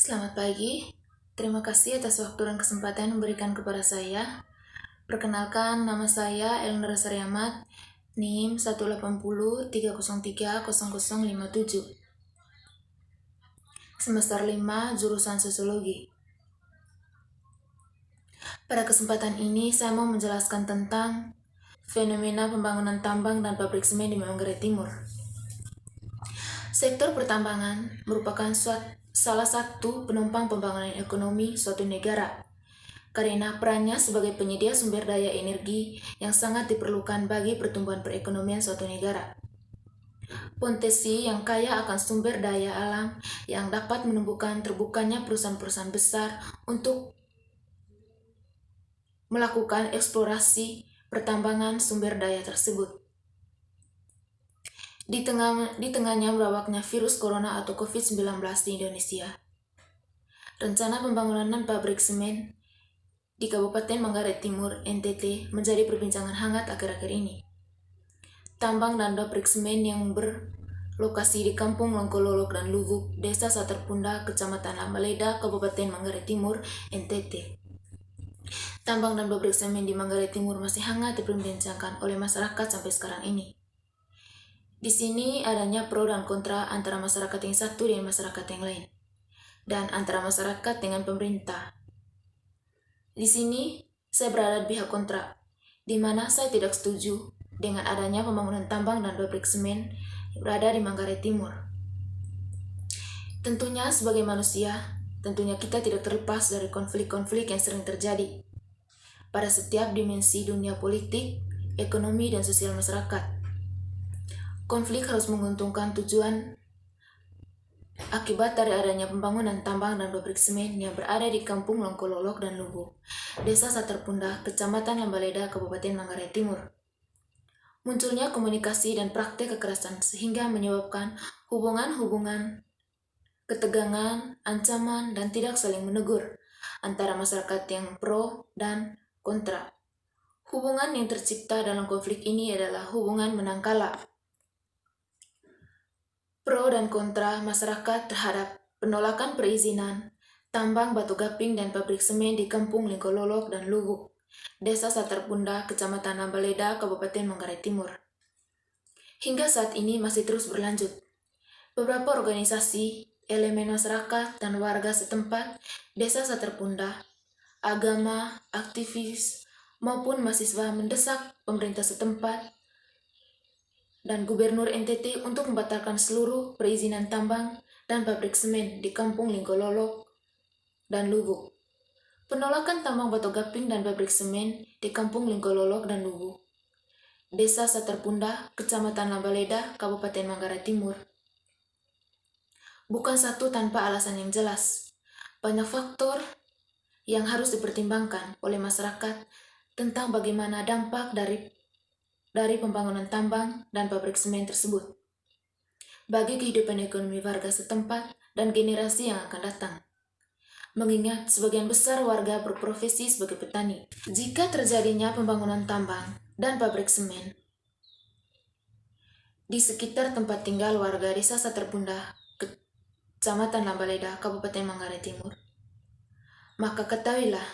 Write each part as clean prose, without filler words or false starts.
Selamat pagi, terima kasih atas waktu dan kesempatan yang memberikan kepada saya. Perkenalkan, nama saya Elnora Sariamat, NIM 18030300057, semester 5, jurusan Sosiologi. Pada kesempatan ini, saya mau menjelaskan tentang fenomena pembangunan tambang dan pabrik semen di Manggarai Timur. Sektor pertambangan merupakan salah satu penopang pembangunan ekonomi suatu negara, karena perannya sebagai penyedia sumber daya energi yang sangat diperlukan bagi pertumbuhan perekonomian suatu negara. Potensi yang kaya akan sumber daya alam yang dapat menumbuhkan terbukanya perusahaan-perusahaan besar untuk melakukan eksplorasi pertambangan sumber daya tersebut. Di tengahnya merebaknya virus corona atau COVID-19 di Indonesia, rencana pembangunan pabrik semen di Kabupaten Manggarai Timur, NTT, menjadi perbincangan hangat akhir-akhir ini. Tambang dan pabrik semen yang berlokasi di Kampung Longkololok dan Lubuk, Desa Saterpunda, Kecamatan Lambaleda, Kabupaten Manggarai Timur, NTT. Tambang dan pabrik semen di Manggarai Timur masih hangat diperbincangkan oleh masyarakat sampai sekarang ini. Di sini adanya pro dan kontra antara masyarakat yang satu dan masyarakat yang lain, dan antara masyarakat dengan pemerintah. Di sini saya berada di pihak kontra, di mana saya tidak setuju dengan adanya pembangunan tambang dan pabrik semen yang berada di Manggarai Timur. Tentunya sebagai manusia, tentunya kita tidak terlepas dari konflik-konflik yang sering terjadi pada setiap dimensi dunia politik, ekonomi, dan sosial masyarakat. Konflik harus menguntungkan tujuan akibat dari adanya pembangunan tambang dan pabrik semen yang berada di Kampung Longkololok dan Lubuk, Desa Saterpunda, Kecamatan Lambaleda, Kabupaten Manggarai Timur. Munculnya komunikasi dan praktek kekerasan sehingga menyebabkan hubungan-hubungan ketegangan, ancaman, dan tidak saling menegur antara masyarakat yang pro dan kontra. Hubungan yang tercipta dalam konflik ini adalah hubungan menang kalah. Pro dan kontra masyarakat terhadap penolakan perizinan tambang batu gaping dan pabrik semen di Kampung Longkololok dan Lubuk, Desa Saterpunda, Kecamatan Lambaleda, Kabupaten Manggarai Timur. Hingga saat ini masih terus berlanjut. Beberapa organisasi, elemen masyarakat, dan warga setempat, Desa Saterpunda, agama, aktivis, maupun mahasiswa mendesak pemerintah setempat dan Gubernur NTT untuk membatalkan seluruh perizinan tambang dan pabrik semen di Kampung Longkololok dan Lubuk. Penolakan tambang batu gaping dan pabrik semen di Kampung Longkololok dan Lubuk, Desa Saterpunda, Kecamatan Lambaleda, Kabupaten Manggarai Timur, bukan satu tanpa alasan yang jelas. Banyak faktor yang harus dipertimbangkan oleh masyarakat tentang bagaimana dampak dari pembangunan tambang dan pabrik semen tersebut bagi kehidupan ekonomi warga setempat dan generasi yang akan datang. Mengingat sebagian besar warga berprofesi sebagai petani, jika terjadinya pembangunan tambang dan pabrik semen di sekitar tempat tinggal warga Desa Saterpunda, Kecamatan Lambaleda, Kabupaten Manggarai Timur, maka ketahuilah,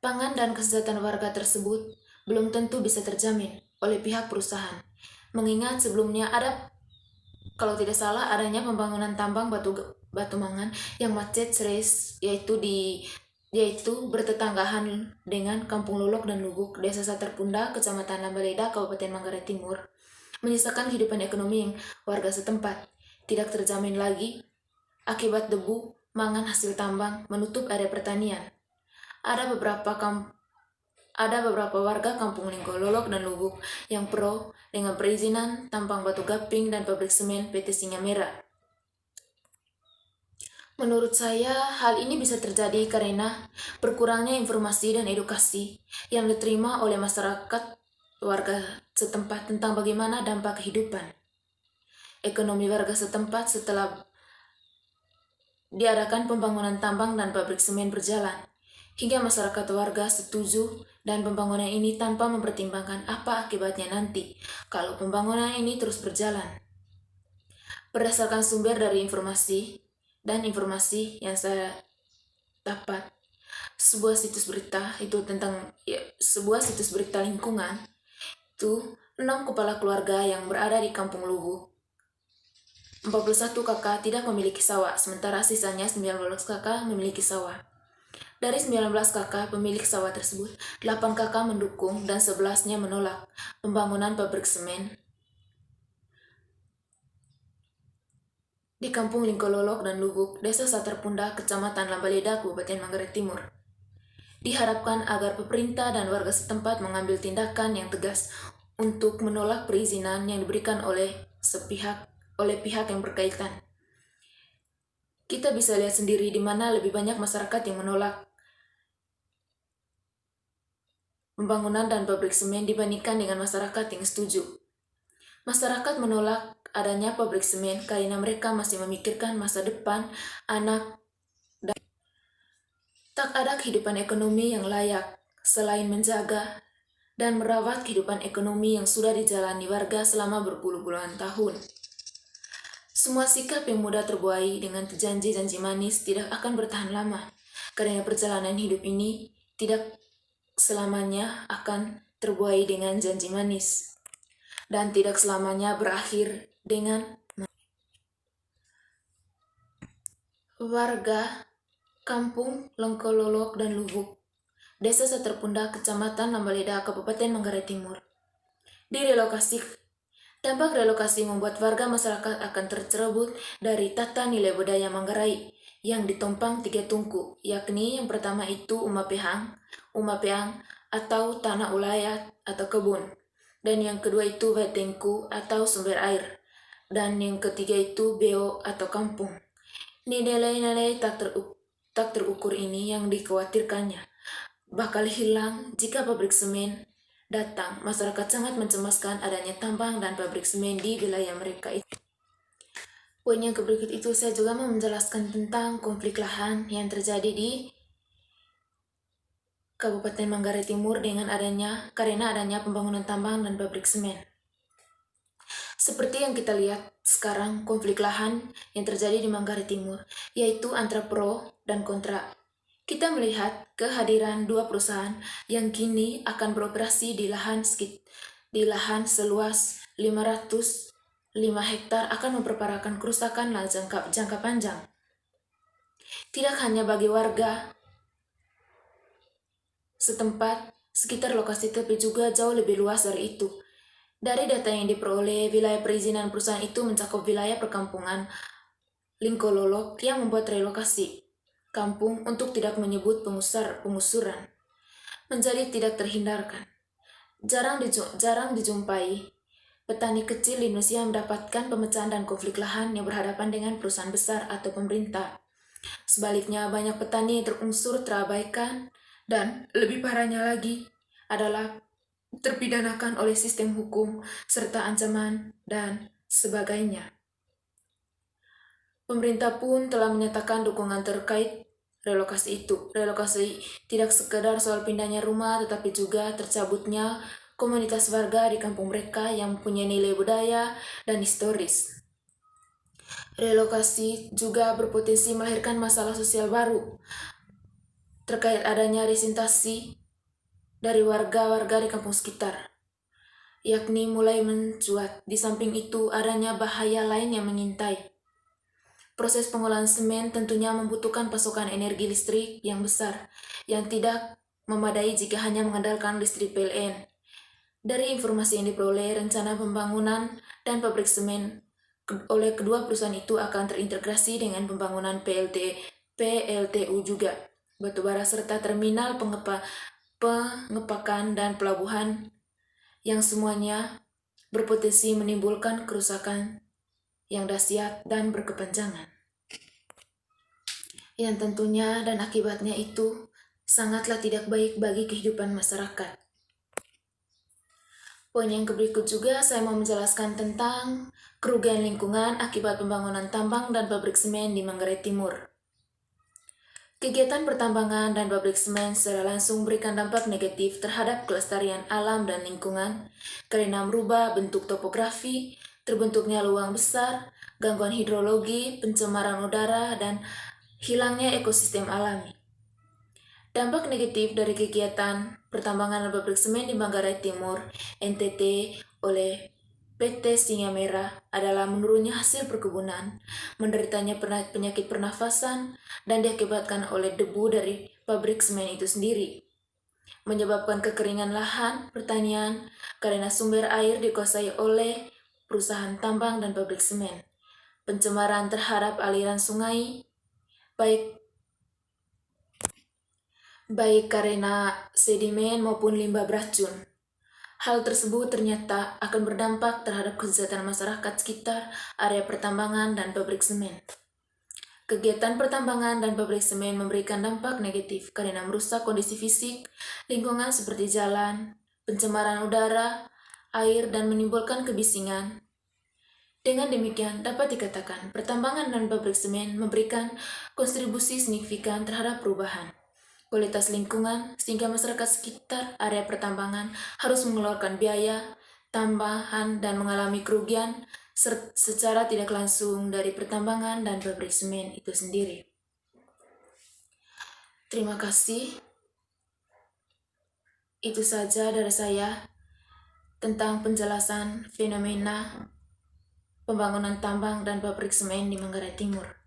pangan dan kesehatan warga tersebut belum tentu bisa terjamin oleh pihak perusahaan. Mengingat sebelumnya ada, kalau tidak salah, adanya pembangunan tambang batu mangan yang macet serius, yaitu bertetanggahan dengan Kampung Lolok dan Lubuk, Desa Saterpunda, Kecamatan Lambaleda, Kabupaten Manggarai Timur, menyisakan kehidupan ekonomi yang warga setempat tidak terjamin lagi akibat debu mangan hasil tambang menutup area pertanian. Ada beberapa warga Kampung Longkololok dan Lubuk yang pro dengan perizinan tambang batu gaping dan pabrik semen PT Singa Merah. Menurut saya, hal ini bisa terjadi karena berkurangnya informasi dan edukasi yang diterima oleh masyarakat warga setempat tentang bagaimana dampak kehidupan ekonomi warga setempat setelah diadakan pembangunan tambang dan pabrik semen berjalan, hingga masyarakat warga setuju dan pembangunan ini tanpa mempertimbangkan apa akibatnya nanti kalau pembangunan ini terus berjalan. Berdasarkan sumber dari informasi dan informasi yang saya dapat, sebuah situs berita lingkungan itu 6 kepala keluarga yang berada di Kampung Luwu. 41 kakak tidak memiliki sawah, sementara sisanya 19 kakak memiliki sawah. Dari 19 kakak pemilik sawah tersebut, 8 kakak mendukung dan 11-nya menolak pembangunan pabrik semen di Kampung Lingkololok dan Lubuk, Desa Saterpunda, Kecamatan Lambaleda, Kabupaten Manggarai Timur. Diharapkan agar pemerintah dan warga setempat mengambil tindakan yang tegas untuk menolak perizinan yang diberikan oleh pihak yang berkaitan. Kita bisa lihat sendiri di mana lebih banyak masyarakat yang menolak pembangunan dan pabrik semen dibandingkan dengan masyarakat yang setuju. Masyarakat menolak adanya pabrik semen karena mereka masih memikirkan masa depan anak dan tak ada kehidupan ekonomi yang layak selain menjaga dan merawat kehidupan ekonomi yang sudah dijalani warga selama berpuluh-puluhan tahun. Semua sikap yang mudah terbuai dengan janji-janji manis tidak akan bertahan lama, karena perjalanan hidup ini tidak selamanya akan terbuai dengan janji manis, dan tidak selamanya berakhir dengan warga Kampung Lengkololok dan Lubuk, Desa Saterpunda, Kecamatan Lambaleda, Kabupaten Manggarai Timur, direlokasi. Dampak relokasi membuat warga masyarakat akan tercerabut dari tata nilai budaya Manggarai yang ditompang 3 tungku, yakni yang pertama itu Umapeang atau tanah ulayat atau kebun, dan yang kedua itu Wetengku atau sumber air, dan yang ketiga itu Beo atau kampung. Nilai-nilai tak terukur ini yang dikhawatirkannya bakal hilang jika pabrik semen datang. Masyarakat sangat mencemaskan adanya tambang dan pabrik semen di wilayah mereka itu. Poin yang berikut itu saya juga mau menjelaskan tentang konflik lahan yang terjadi di Kabupaten Manggarai Timur karena adanya pembangunan tambang dan pabrik semen. Seperti yang kita lihat sekarang, konflik lahan yang terjadi di Manggarai Timur, yaitu antara pro dan kontra. Kita melihat kehadiran 2 perusahaan yang kini akan beroperasi di lahan seluas 505 hektar akan memperparahkan kerusakan jangka panjang. Tidak hanya bagi warga setempat sekitar lokasi, tapi juga jauh lebih luas dari itu. Dari data yang diperoleh, wilayah perizinan perusahaan itu mencakup wilayah perkampungan Lingkololok yang membuat relokasi kampung untuk tidak menyebut pengusuran menjadi tidak terhindarkan. Jarang dijumpai petani kecil di Indonesia mendapatkan pemecahan dan konflik lahan yang berhadapan dengan perusahaan besar atau pemerintah. Sebaliknya, banyak petani yang terunsur terabaikan, dan lebih parahnya lagi adalah terpidanakan oleh sistem hukum serta ancaman dan sebagainya. Pemerintah pun telah menyatakan dukungan terkait relokasi itu. Relokasi tidak sekedar soal pindahnya rumah, tetapi juga tercabutnya komunitas warga di kampung mereka yang punya nilai budaya dan historis. Relokasi juga berpotensi melahirkan masalah sosial baru terkait adanya resintasi dari warga-warga di kampung sekitar, yakni mulai mencuat. Di samping itu, adanya bahaya lain yang mengintai. Proses pengolahan semen tentunya membutuhkan pasokan energi listrik yang besar, yang tidak memadai jika hanya mengandalkan listrik PLN. Dari informasi yang diperoleh, rencana pembangunan dan pabrik semen oleh kedua perusahaan itu akan terintegrasi dengan pembangunan PLTU juga, batubara serta terminal pengepakan dan pelabuhan, yang semuanya berpotensi menimbulkan kerusakan yang dahsyat dan berkepanjangan, yang tentunya dan akibatnya itu sangatlah tidak baik bagi kehidupan masyarakat. Poin yang berikut juga saya mau menjelaskan tentang kerugian lingkungan akibat pembangunan tambang dan pabrik semen di Manggarai Timur. Kegiatan pertambangan dan pabrik semen secara langsung memberikan dampak negatif terhadap kelestarian alam dan lingkungan karena merubah bentuk topografi, terbentuknya lubang besar, gangguan hidrologi, pencemaran udara, dan hilangnya ekosistem alami. Dampak negatif dari kegiatan pertambangan pabrik semen di Manggarai Timur, NTT, oleh PT Singa Merah adalah menurunnya hasil perkebunan, menderitanya penyakit pernafasan, dan diakibatkan oleh debu dari pabrik semen itu sendiri, menyebabkan kekeringan lahan pertanian karena sumber air dikuasai oleh perusahaan tambang dan pabrik semen, pencemaran terhadap aliran sungai, baik karena sedimen maupun limbah beracun. Hal tersebut ternyata akan berdampak terhadap kesejahteraan masyarakat sekitar area pertambangan dan pabrik semen. Kegiatan pertambangan dan pabrik semen memberikan dampak negatif karena merusak kondisi fisik, lingkungan seperti jalan, pencemaran udara, air, dan menimbulkan kebisingan. Dengan demikian, dapat dikatakan pertambangan dan pabrik semen memberikan kontribusi signifikan terhadap perubahan kualitas lingkungan, sehingga masyarakat sekitar area pertambangan harus mengeluarkan biaya tambahan dan mengalami kerugian secara tidak langsung dari pertambangan dan pabrik semen itu sendiri. Terima kasih. Itu saja dari saya tentang penjelasan fenomena pembangunan tambang dan pabrik semen di Manggarai Timur.